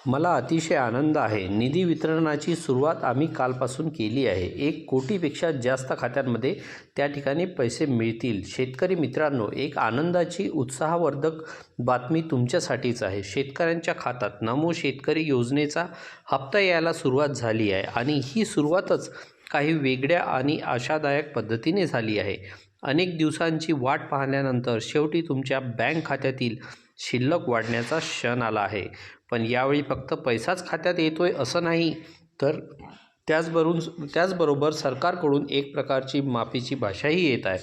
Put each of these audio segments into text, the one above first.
मला अतिशय आनंद आहे. निधी वितरणाची सुरुवात आम्ही कालपासून केली आहे. 1 कोटीपेक्षा जास्त खात्यांमध्ये त्या ठिकाणी पैसे मिळतील. शेतकरी मित्रांनो, एक आनंदाची उत्साहवर्धक बातमी तुमच्यासाठीच आहे. शेतकऱ्यांच्या खात्यात नमो शेतकरी योजनेचा हप्ता यायला सुरुवात झाली आहे आणि ही सुरुवातच काही वेगळ्या आणि आशादायक पद्धतीने झाली आहे. अनेक दिवसांची वाट पाहिल्यानंतर शेवटी तुमच्या बँक खात्यातील शिल्लक वाढण्याचा क्षण आला आहे. पण यावेळी फक्त पैसाच खात्यात येतोय असं नाही, तर त्याचबरोबर सरकारकडून एक प्रकारची माफीची भाषाही येत आहे.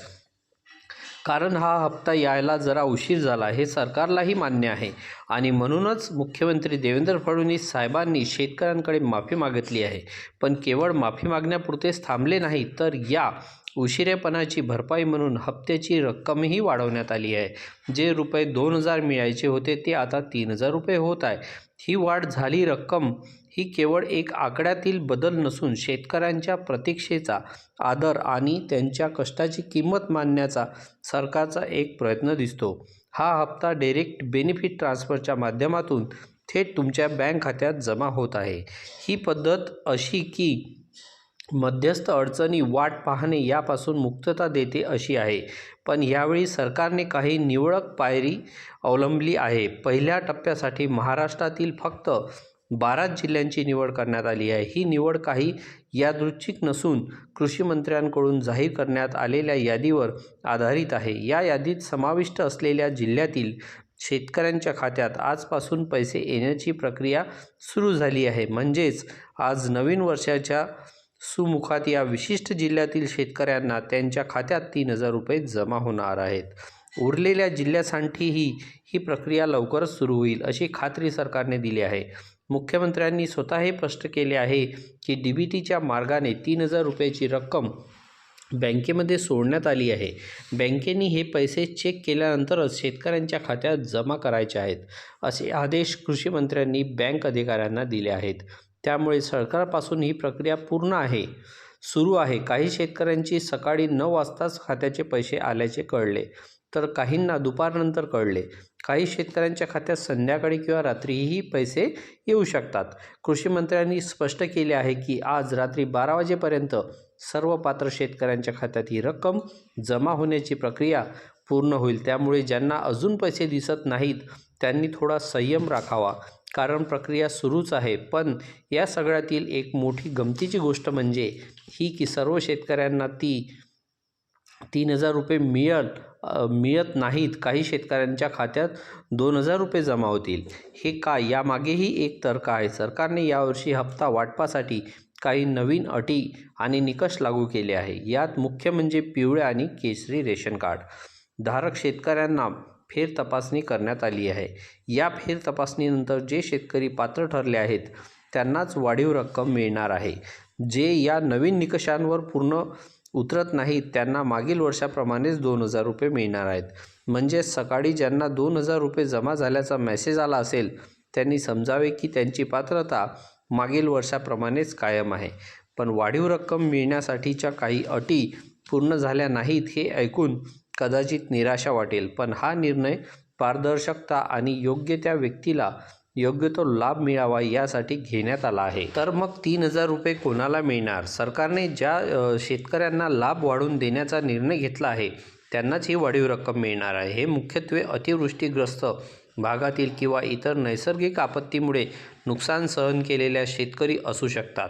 कारण हा हप्ता यायला जरा उशीर झाला हे सरकारलाही मान्य आहे आणि म्हणूनच मुख्यमंत्री देवेंद्र फडणवीस साहेबांनी शेतकऱ्यांकडे माफी मागितली आहे. पण केवळ माफी मागण्यापुरतेच थांबले नाही, तर या उशिरेपणाची भरपाई म्हणून हप्त्याची रक्कमही वाढवण्यात आली आहे. जे रुपये 2,000 मिळायचे होते ते आता 3,000 रुपये होत आहे. ही वाढ झाली रक्कम ही केवळ एक आकड्यातील बदल नसून शेतकऱ्यांच्या प्रतीक्षेचा आदर आणि त्यांच्या कष्टाची किंमत मानण्याचा सरकारचा एक प्रयत्न दिसतो. हा हप्ता डायरेक्ट बेनिफिट ट्रान्सफरच्या माध्यमातून थेट तुमच्या बँक खात्यात जमा होत आहे. ही पद्धत अशी की मध्यस्थ अडचणी वाट पाहणे यापासून मुक्तता देते अशी आहे. पण यावेळी सरकारने काही निवडक पायरी अवलंबली आहे. पहिल्या टप्प्यासाठी महाराष्ट्रातील फक्त 12 जिल्ह्यांची निवड करण्यात आली आहे. ही निवड काही यादृच्छिक नसून कृषी मंत्र्यांकडून जाहीर करण्यात आलेल्या यादीवर आधारित आहे. या यादीत समाविष्ट असलेल्या जिल्ह्यातील शेतकऱ्यांच्या खात्यात आजपासून पैसे येण्याची प्रक्रिया सुरू झाली आहे. म्हणजेच आज नवीन वर्षाच्या सुमुखात या विशिष्ट जिल्ह्यातील शेतकऱ्यांना त्यांच्या खात्यात 3,000 रुपये जमा होणार आहेत. उरलेल्या जिल्ह्यासाठीही ही प्रक्रिया लवकरच सुरू होईल अशी खात्री सरकारने दिली आहे. मुख्यमंत्र्यांनी स्वतः हे स्पष्ट केले आहे की डीबीटीच्या मार्गाने 3,000 रुपयाची रक्कम बँकेमध्ये सोडण्यात आली आहे. बँकेने हे पैसे चेक केल्यानंतरच शेतकऱ्यांच्या खात्यात जमा करायचे आहेत असे आदेश कृषी मंत्र्यांनी बँक अधिकाऱ्यांना दिले आहेत. त्यामुळे सरकारपासून ही प्रक्रिया सुरू आहे. काही शेतकऱ्यांची सकाळी 9 वाजताच खात्याचे पैसे आल्याचे कळले, तर काहींना दुपारनंतर कळले. काही शेतकऱ्यांच्या खात्यात संध्याकाळी किंवा रात्रीही पैसे येऊ शकतात. कृषी मंत्र्यांनी स्पष्ट केले आहे की आज रात्री 12 वाजेपर्यंत सर्व पात्र शेतकऱ्यांच्या खात्यात ही रक्कम जमा होण्याची प्रक्रिया पूर्ण होईल. त्यामुळे ज्यांना अजून पैसे दिसत नाहीत त्यांनी थोडा संयम राखावा, कारण प्रक्रिया सुरूच आहे. पण या सगळ्यातील एक मोठी गमतीची गोष्ट म्हणजे ही की सर्व शेतकऱ्यांना 3,000 रुपये मिळत नाहीत. काही शेतकऱ्यांच्या खात्यात 2,000 रुपये जमा होतील. हे का, यामागेही एक तर्क आहे. सरकारने यावर्षी हप्ता वाटपासाठी काही नवीन अटी आणि निकष लागू केले आहे. यात मुख्य म्हणजे पिवळे आणि केशरी रेशन कार्ड धारक शेतकऱ्यांना फेर तपासणी करण्यात आली आहे. या फेर तपासणीनंतर जे शेतकरी पात्र ठरले आहेत त्यांनाच वाढीव रक्कम मिळणार आहे. जे या नवीन निकषांवर पूर्ण उतरत नाहीत त्यांना मागील वर्षाप्रमाणेच 2,000 रुपये मिळणार आहेत. म्हणजे सकाळी ज्यांना 2,000 रुपये जमा झाल्याचा मेसेज आला असेल त्यांनी समजावे की त्यांची पात्रता मागील वर्षाप्रमाणेच कायम आहे. पण वाढीव रक्कम मिळण्यासाठीच्या काही अटी पूर्ण झाल्या नाहीत हे ऐकून कदाचित निराशा वाटेल, पण हा निर्णय पारदर्शकता आणि योग्य त्या व्यक्तीला योग्य तो लाभ मिळावा यासाठी घेण्यात आला आहे. तर मग 3,000 रुपये कोणाला मिळणार? सरकारने ज्या शेतकऱ्यांना लाभ वाढवून देण्याचा निर्णय घेतला आहे त्यांनाच ही वाढीव रक्कम मिळणार आहे. हे मुख्यत्वे अतिवृष्टीग्रस्त भागातील किंवा इतर नैसर्गिक आपत्तीमुळे नुकसान सहन केलेल्या शेतकरी असू शकतात.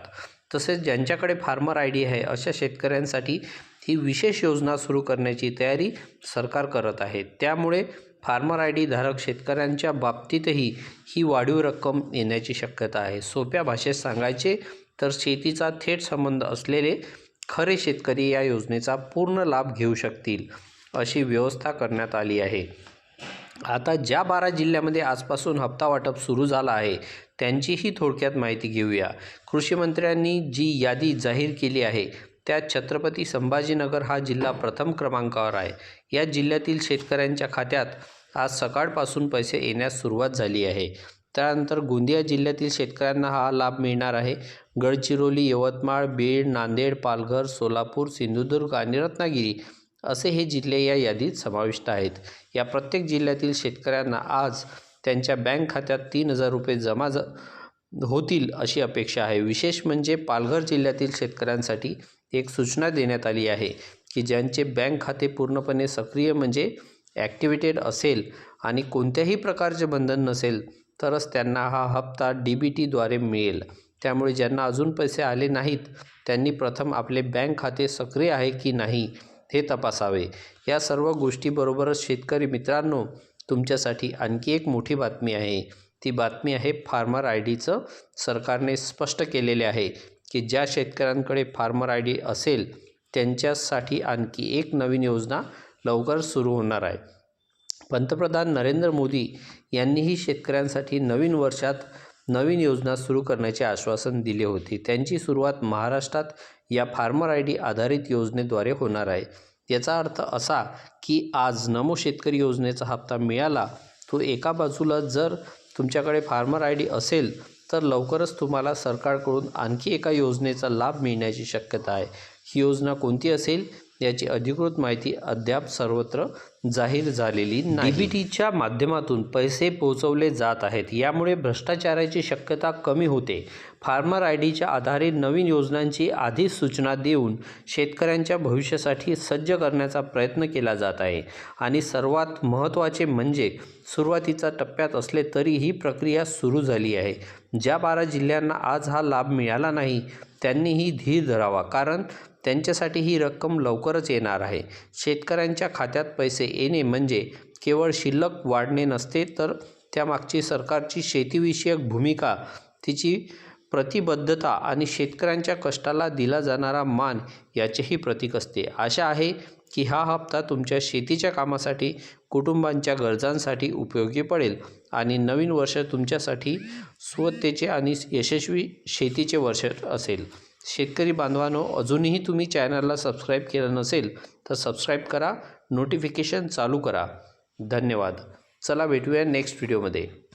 तसेच ज्यांच्याकडे फार्मर आयडी आहे अशा शेतकऱ्यांसाठी ही विशेष योजना सुरू करण्याची तयारी सरकार करत आहे. त्यामुळे फार्मर आयडी धारक शेतकऱ्यांच्या बाबतीतही ही वाढीव रक्कम येण्याची शक्यता आहे. सोप्या भाषेत सांगायचे तर शेतीचा थेट संबंध असलेले खरे शेतकरी या योजनेचा पूर्ण लाभ घेऊ शकतील अशी व्यवस्था करण्यात आली आहे. आता ज्या 12 जिल्ह्यामध्ये आजपासून हप्ता वाटप सुरू झाला आहे त्यांचीही थोडक्यात माहिती घेऊया. कृषी मंत्र्यांनी जी यादी जाहीर केली आहे त्यात छत्रपती संभाजीनगर हा जिल्हा प्रथम क्रमांकावर आहे. या जिल्ह्यातील शेतकऱ्यांच्या खात्यात आज सकाळपासून पैसे येण्यास सुरुवात झाली आहे. त्यानंतर गोंदिया जिल्ह्यातील शेतकऱ्यांना हा लाभ मिळणार आहे. गडचिरोली, यवतमाळ, बीड, नांदेड, पालघर, सोलापूर, सिंधुदुर्ग आणि रत्नागिरी असे हे जिल्हे या यादीत समाविष्ट आहेत. या प्रत्येक जिल्ह्यातील शेतकऱ्यांना आज त्यांच्या बँक खात्यात 3,000 रुपये जमा होतील अशी अपेक्षा आहे। विशेष म्हणजे पालघर जिल्ह्यातील शेतकऱ्यांसाठी एक सूचना देण्यात आली आहे की ज्यांचे बँक खाते पूर्णपणे सक्रिय म्हणजे ॲक्टिव्हेटेड असेल आणि कोणत्याही प्रकारचे बंधन नसेल तरच त्यांना हा हप्ता DBTद्वारे मिळेल। त्यामुळे ज्यांना अजून पैसे आले नाहीत त्यांनी प्रथम आपले बँक खाते सक्रिय आहे की नाही हे तपासावे। या सर्व गोष्टीबरोबरच शेतकरी मित्रांनो, तुमच्यासाठी आणखी एक मोठी बातमी आहे। ती बातमी आहे फार्मर IDचं। सरकारने स्पष्ट केलेले आहे की ज्या शेतकऱ्यांकडे फार्मर ID असेल त्यांच्यासाठी आणखी एक नवीन योजना लवकर सुरू होणार आहे। पंतप्रधान नरेंद्र मोदी यांनीही शेतकऱ्यांसाठी नवीन वर्षात नवीन योजना सुरू करण्याचे आश्वासन दिले होते। त्यांची सुरुवात महाराष्ट्रात या फार्मर ID आधारित योजनेद्वारे होणार आहे। याचा अर्थ असा की आज नमो शेतकरी योजनेचा हप्ता मिळाला तो एका बाजूला जर तुमच्याकडे फार्मर ID असेल तर लवकरच तुम्हाला सरकारकडून आणखी एका योजनेचा लाभ मिळण्याची शक्यता आहे। ही योजना कोणती असेल याची अधिकृत माहिती अद्याप सर्वत्र जाहीर झालेली नाही। DBTच्या माध्यमातून पैसे पोहोचवले जात आहेत, यामुळे भ्रष्टाचाराची शक्यता कमी होते। फार्मर IDच्या आधारे नवीन योजनांची आधीच सूचना देऊन शेतकऱ्यांच्या भविष्यासाठी सज्ज करण्याचा प्रयत्न केला जात आहे। आणि सर्वात महत्त्वाचे म्हणजे सुरुवातीच्या टप्प्यात असले तरी ही प्रक्रिया सुरू झाली आहे। ज्या 12 जिल्ह्यांना आज हा लाभ मिळाला नाही त्यांनीही धीर धरावा, कारण त्यांच्यासाठी ही रक्कम लवकरच येणार आहे। शेतकऱ्यांच्या खात्यात पैसे येणे म्हणजे केवळ शिल्लक वाढणे नसते, तर त्यामागची सरकारची शेतीविषयक भूमिका, तिची प्रतिबद्धता आणि शेतकऱ्यांच्या कष्टाला दिला जाणारा मान याचेही प्रतीक असते। आशा आहे की हा हप्ता तुमच्या शेतीच्या कामासाठी, कुटुंबांच्या गरजांसाठी उपयोगी पडेल आणि नवीन वर्ष तुमच्यासाठी सुवत्तेचे आणि यशस्वी शेतीचे वर्ष असेल। शेतकरी बांधवांनो, अजूनही तुम्ही चॅनलला सबस्क्राईब केलं नसेल तर सबस्क्राईब करा, नोटिफिकेशन चालू करा। धन्यवाद। चला भेटूया नेक्स्ट व्हिडिओमध्ये।